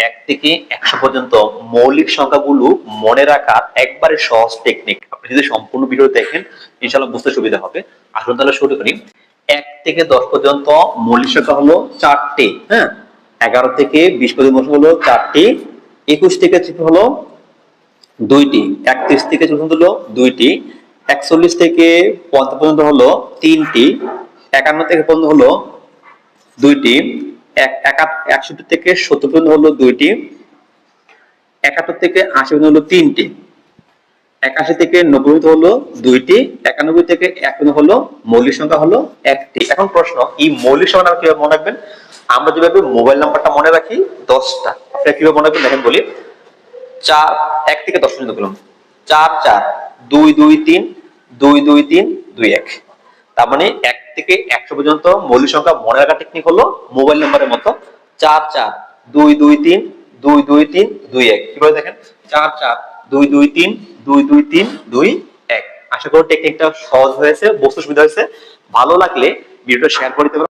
1 থেকে 100 পর্যন্ত মৌলিক সংখ্যাগুলো মনে রাখার একবারে সহজ টেকনিক। আপনি যদি সম্পূর্ণ ভিডিও দেখেন ইনশাআল্লাহ বুঝতে সুবিধা হবে। আসুন তাহলে শুরু করি। 1 থেকে 10 পর্যন্ত মৌলিক সংখ্যা হলো 4টি, হ্যাঁ। 11 থেকে 20 পর্যন্ত হলো 4টি, 21 থেকে হলো 2টি, 31 থেকে 34 হলো 2টি, 41 থেকে 50 পর্যন্ত হলো 3টি, 51 থেকে পর্যন্ত হলো 2টি, 61 থেকে 70 পর্যন্ত হলো 2টি, 71 থেকে 80 পর্যন্ত হলো 3টি, 81 থেকে 90 পর্যন্ত হলো 2টি, 91 থেকে 1 পর্যন্ত হলো মৌলিক সংখ্যা হলো 1টি। এখন প্রশ্ন, এই মৌলিক সংখ্যা কিভাবে মনে রাখবেন? আমরা যেভাবে মোবাইল নাম্বারটা মনে রাখি 10টা, আপনারা কিভাবে মনে রাখবেন দেখেন বলি। 1 থেকে 10 পর্যন্ত বললাম। 4 4 2 2 3 2 2 3 2 1। তার মানে 1 থেকে 100 পর্যন্ত মৌলিক সংখ্যা মনে রাখার টেকনিক হলো মোবাইল নাম্বারের মতো 4 4 2 2 3 2 2 3 2 1। কিভাবে দেখেন? 4 4 2 2 3 2 2 3 2 1। আশা করি টেকনিকটা সহজ হয়েছে, বুঝতে সুবিধা হয়েছে। ভালো লাগলে ভিডিওটা শেয়ার করে দিতে পারেন।